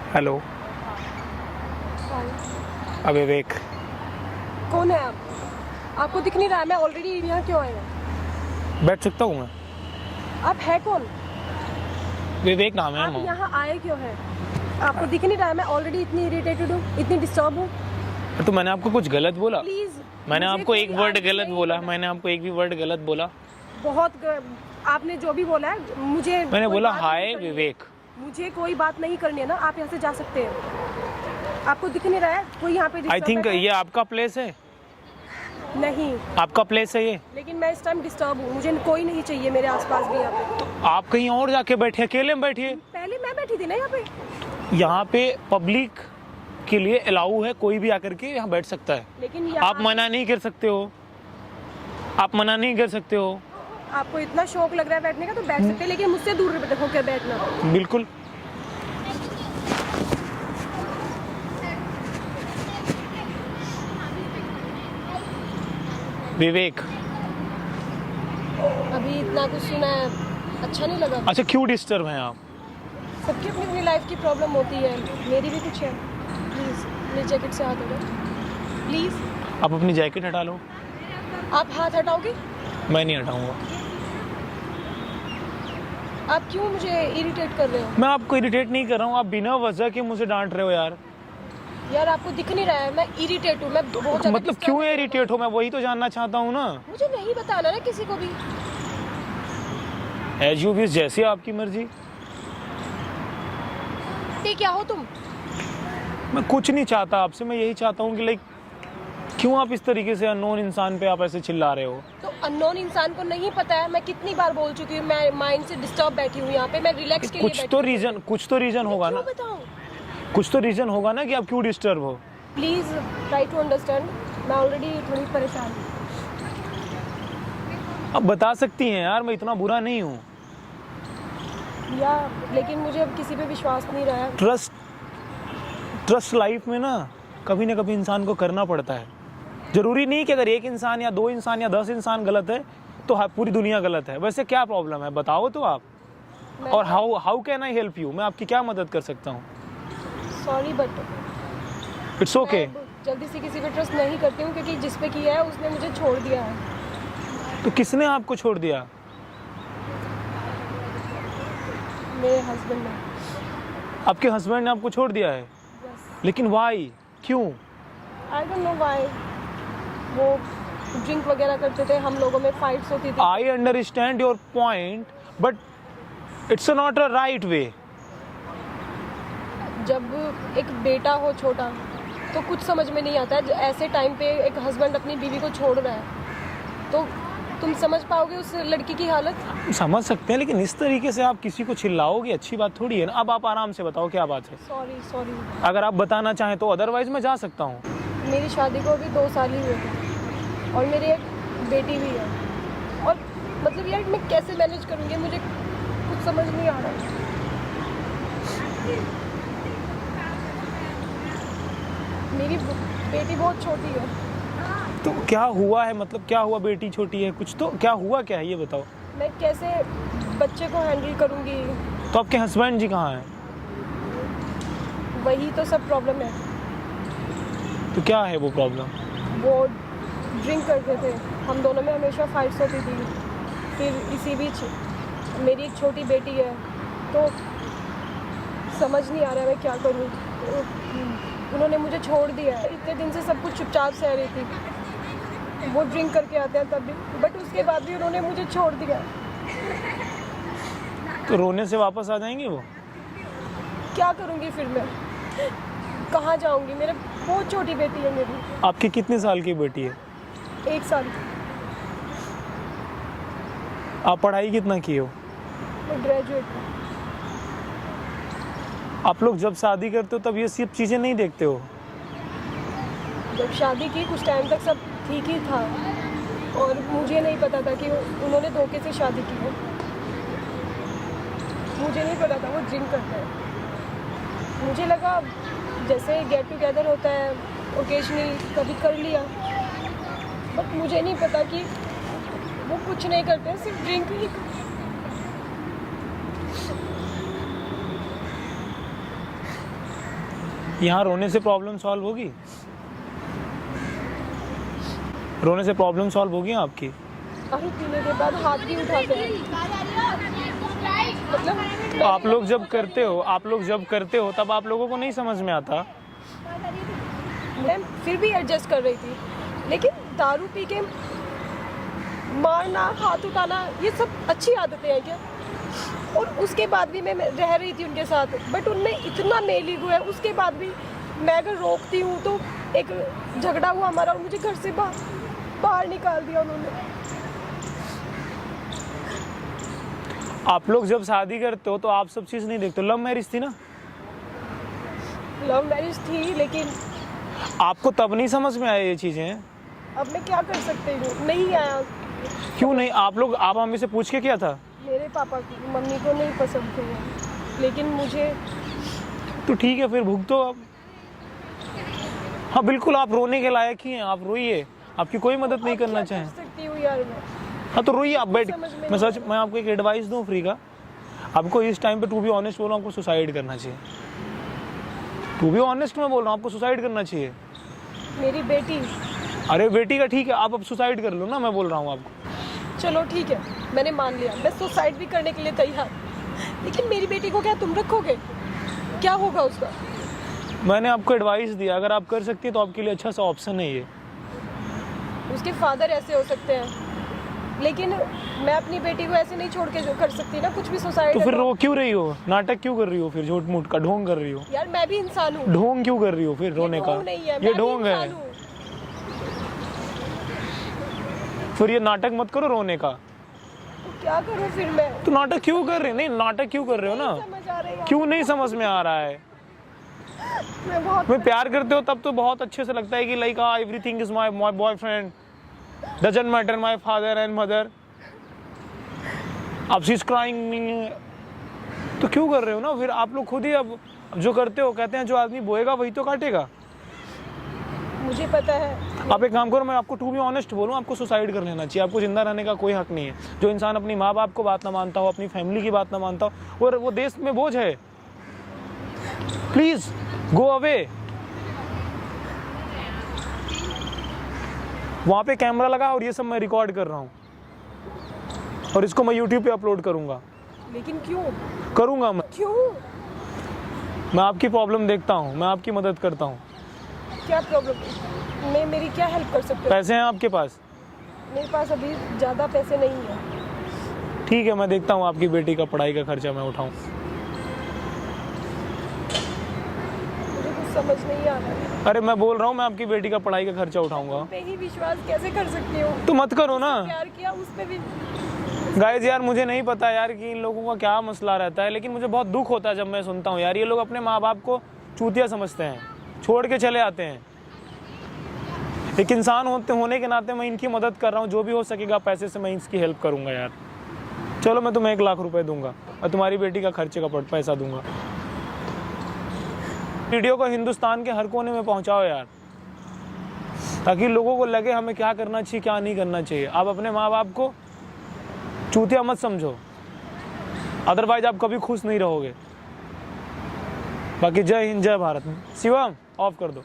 Hello. अविवेक। कौन है आप? आपको दिख नहीं रहा है? मैं ऑलरेडी यहाँ क्यों आई हूँ? बैठ सकता हूँ मैं? आप है कौन? विवेक नाम है। आप यहाँ आए क्यों हैं? आपको दिख नहीं रहा है? मैं ऑलरेडी इतनी इरिटेटेड हूँ, इतनी डिस्टर्ब हूँ। तो मैंने आपको कुछ गलत बोला? प्लीज। मैंने आपको एक वर्ड गलत बोला? मैंने आपको एक भी वर्ड गलत बोला? आपने जो भी बोला है मुझे मैंने बोला हाय विवेक। मुझे कोई बात नहीं करनी है ना, आप यहाँ से जा सकते हैं। आपको दिख नहीं रहा है कोई यहाँ पे? आई थिंक ये आपका प्लेस है। नहीं, आपका प्लेस है ये। लेकिन मैं इस टाइम डिस्टर्ब हूँ, मुझे कोई नहीं चाहिए मेरे आसपास भी यहाँ पे। तो आप कहीं और जाके बैठे, अकेले में बैठिए। पहले मैं बैठी थी ना यहाँ पे। यहाँ पे पब्लिक के लिए अलाउ है, कोई भी आकर के यहाँ बैठ सकता है। लेकिन आप मना नहीं कर सकते हो, आप मना नहीं कर सकते हो। आपको इतना शौक लग रहा है बैठने का तो बैठ सकते हैं, लेकिन मुझसे दूर होकर बैठना। बिल्कुल। विवेक, अभी इतना कुछ सुना है, अच्छा नहीं लगा। अच्छा क्यों डिस्टर्ब हैं आप? सबकी अपनी अपनी लाइफ की प्रॉब्लम होती है, मेरी भी कुछ है। प्लीज़ मेरी जैकेट से हाथ हटाओ, प्लीज़। आप अपनी जैकेट हटा लो। आप हाथ हटाओगे? मैं नहीं हटाऊंगा। आप क्यों मुझे इरिटेट कर रहे हो? मैं आपको इरिटेट नहीं कर रहा हूँ, आप बिना वजह के मुझे डांट रहे हो यार। यार आपको दिख नहीं रहा है, मैं इरिटेट हूँ, मैं बहुत ज़्यादा। मतलब क्यों इरिटेट हो? मैं वही तो जानना चाहता हूँ ना। मुझे नहीं बताना ना किसी को भी। एज यू विश, जैसी आपकी मर्जी। क्या हो तुम? मैं कुछ नहीं चाहता आपसे, मैं यही चाहता हूँ कि लाइक क्यों आप इस तरीके से अननोन इंसान पे आप ऐसे चिल्ला रहे हो? तो अननोन इंसान को नहीं पता है, मैं कितनी बार बोल चुकी हूँ, मैं माइंड से डिस्टर्ब बैठी हूँ यहाँ पे, मैं रिलैक्स के लिए बैठी हूँ। कुछ तो रीजन होगा ना। बताओ, कुछ तो रीजन होगा ना कि आप क्यों डिस्टर्ब हो। Please try to understand. मैं ऑलरेडी थोड़ी परेशान हूँ। अब बता सकती हैं यार, मैं इतना बुरा नहीं हूँ। या लेकिन मुझे अब किसी पे विश्वास नहीं रहा है। ट्रस्ट लाइफ में ना कभी इंसान को करना पड़ता है। जरूरी नहीं कि अगर एक इंसान या दो इंसान या 10 इंसान गलत है तो पूरी दुनिया गलत है। वैसे क्या प्रॉब्लम है बताओ तो आप। और how can I help you? मैं आपकी क्या मदद कर सकता हूँ? Sorry but it's okay. जल्दी से किसी पे ट्रस्ट नहीं करती हूँ, क्योंकि जिस पे किया है उसने मुझे छोड़ दिया है। तो किसने आपको छोड़ दिया? मेरे हस्बैंड ने। आपके हस्बैंड ने आपको छोड़ दिया है? Yes. लेकिन वाई? क्यों? I don't know why. वो ड्रिंक वगैरह करते थे, हम लोगों में फाइट्स होती थी। I understand your point, but it's not a right way. जब एक बेटा हो छोटा तो कुछ समझ में नहीं आता है। ऐसे टाइम पे एक हस्बैंड अपनी बीवी को छोड़ रहा है तो तुम समझ पाओगे उस लड़की की हालत? समझ सकते हैं, लेकिन इस तरीके से आप किसी को चिल्लाओगे अच्छी बात थोड़ी है ना। अब आप आराम से बताओ क्या बात है। सॉरी। अगर आप बताना चाहें तो, अदरवाइज मैं जा सकता हूँ। मेरी शादी को अभी 2 साल ही हुए थे और मेरी एक बेटी भी है। और मतलब यार मैं कैसे मैनेज करूँगी, मुझे कुछ समझ नहीं आ रहा। मेरी बेटी बहुत छोटी है। तो क्या हुआ है? मतलब क्या हुआ? बेटी छोटी है, कुछ तो क्या हुआ? क्या है ये बताओ। मैं कैसे बच्चे को हैंडल करूँगी? तो आपके हस्बैंड जी कहाँ हैं? वही तो सब प्रॉब्लम है। तो क्या है वो प्रॉब्लम? वो ड्रिंक करते थे, हम दोनों में हमेशा फाइट्स होती थी। फिर इसी बीच मेरी एक छोटी बेटी है तो समझ नहीं आ रहा है मैं क्या करूँ। उन्होंने मुझे छोड़ दिया है। इतने दिन से सब कुछ चुपचाप सह रही थी। वो ड्रिंक करके आते हैं तब भी, बट उसके बाद भी उन्होंने मुझे छोड़ दिया। तो रोने से वापस आ जाएंगे वो? क्या करूँगी फिर मैं? कहाँ जाऊँगी? मेरे बहुत छोटी बेटी है मेरी। आपकी कितने साल की बेटी है? 1 साल की। आप पढ़ाई कितना की हो? मैं ग्रेजुएट हूँ। आप लोग जब शादी करते हो तब ये सब चीज़ें नहीं देखते हो? जब शादी की कुछ टाइम तक सब ठीक ही था और मुझे नहीं पता था कि उन्होंने धोखे से शादी की है। मुझे नहीं पता था वो ड्रिंक करता है। मुझे लगा जैसे गेट टुगेदर होता है ओकेजनली कभी कर लिया, बट मुझे नहीं पता कि वो कुछ नहीं करते, सिर्फ ड्रिंक ही। यहाँ रोने से प्रॉब्लम सॉल्व होगी? रोने से प्रॉब्लम सॉल्व होगी आपकी? दारू पीने के बाद हाथ भी उठाते हैं, मतलब आप लोग जब करते हो तब आप लोगों को नहीं समझ में आता? मैं फिर भी एडजस्ट कर रही थी, लेकिन दारू पी के मारना, हाथ उठाना, ये सब अच्छी आदतें हैं क्या? और उसके बाद भी मैं रह रही थी उनके साथ, बट उनमें इतना मेल ईगो है। उसके बाद भी मैं अगर रोकती हूँ तो एक झगड़ा हुआ हमारा और मुझे घर से बाहर निकाल दिया उन्होंने। आप लोग जब शादी करते हो तो आप सब चीज़ नहीं देखते? लव मैरिज थी ना? लव मैरिज थी, लेकिन आपको तब नहीं समझ में आया ये चीज़ें? अब मैं क्या कर सकती हूँ, नहीं आया। क्यों नहीं? आप मम्मी से पूछ के किया था? मेरे पापा की मम्मी को नहीं पसंद थे वो, लेकिन मुझे। तो ठीक है, फिर भुगतो अब। हाँ बिल्कुल, आप रोने के लायक ही हैं, आप रोइए, आपकी कोई मदद नहीं करना चाहे। कर सकती हूँ यार मैं। हाँ तो रोइए, आप बैठ। समझ में मैं आपको एक एडवाइस दूँ फ्री का। आपको इस टाइम पे टू बी ऑनेस्ट बोल रहा हूँ, आपको सुसाइड करना चाहिए। टू बी ऑनेस्ट मैं बोल रहा हूँ, आपको सुसाइड करना चाहिए। मेरी बेटी। अरे बेटी का ठीक है, आप अब सुसाइड कर लो ना, मैं बोल रहा हूँ आपको। चलो ठीक है, मैंने मान लिया, मैं सुसाइड भी करने के लिए तैयार, लेकिन मेरी बेटी को क्या तुम रखोगे? क्या होगा उसका? मैंने आपको एडवाइस दिया, अगर आप कर सकती है तो आपके लिए अच्छा सा ऑप्शन है ये। उसके फादर ऐसे हो सकते हैं, लेकिन मैं अपनी बेटी को ऐसे नहीं छोड़ के जो कर सकती ना, कुछ भी सुसाइड। तो फिर रो क्यों रही हो? नाटक क्यों कर रही हो? फिर झूठ मूठ का ढोंग कर रही हो? यार मैं भी इंसान हूँ। ढोंग क्यों कर रही हो फिर रोने का? ये ढोंग है। फिर ये नाटक मत करो रोने का। तो क्या करूँ फिर मैं? तो नाटक क्यों कर रहे हो? नहीं, नाटक क्यों कर रहे हो ना? समझ आ रही है। क्यों नहीं समझ में आ रहा है? मैं प्यार करते हो तब तो बहुत अच्छे से लगता है कि like everything is my boyfriend, doesn't matter my father and mother. अब शी इज क्राइंग, तो क्यों कर रहे हो ना? फिर आप लोग खुद ही अब जो करते हो, कहते हैं जो आदमी बोएगा वही तो काटेगा। मुझे पता है। आप एक काम करो, मैं आपको टू बी ऑनेस्ट बोलूं, आपको सुसाइड कर लेना चाहिए। आपको जिंदा रहने का कोई हक नहीं है। जो इंसान अपनी माँ बाप को बात ना मानता हो, अपनी फैमिली की बात ना मानता हो, और वो देश में बोझ है, प्लीज गो अवे। वहां पे कैमरा लगा और ये सब मैं रिकॉर्ड कर रहा हूँ और इसको मैं यूट्यूब पे अपलोड करूंगा। लेकिन क्यों? करूंगा मैं। क्यों? मैं आपकी प्रॉब्लम देखता हूँ, मैं आपकी मदद करता हूँ। क्या प्रॉब्लम? मैं मेरी क्या हेल्प कर सकते हो? पैसे हैं आपके पास? मेरे पास अभी ज़्यादा पैसे नहीं है। ठीक है, मैं देखता हूँ आपकी बेटी का पढ़ाई का खर्चा मैं उठाऊँ। मुझे कुछ समझ नहीं आ रहा है। अरे मैं बोल रहा हूँ, मैं आपकी बेटी का पढ़ाई का खर्चा उठाऊंगा। पे ही विश्वास कैसे कर सकती हूँ? तो मत करो ना। प्यार किया उस पे भी। गाइस यार, मुझे नहीं पता यार कि इन लोगों का क्या मसला रहता है, लेकिन मुझे बहुत दुख होता है जब मैं सुनता हूँ यार, ये लोग अपने माँ बाप को चूतिया समझते हैं, छोड़ के चले आते हैं। एक इंसान होने के नाते मैं इनकी मदद कर रहा हूँ, जो भी हो सकेगा पैसे से मैं इसकी हेल्प करूँगा यार। चलो मैं तुम्हें 1 लाख रुपए दूंगा और तुम्हारी बेटी का खर्चे का पैसा दूंगा। वीडियो को हिंदुस्तान के हर कोने में पहुंचाओ यार, ताकि लोगों को लगे हमें क्या करना चाहिए क्या नहीं करना चाहिए। आप अपने माँ बाप को चूतिया मत समझो, अदरवाइज आप कभी खुश नहीं रहोगे। बाकी जय हिंद, जय भारत। शिवम ऑफ कर दो।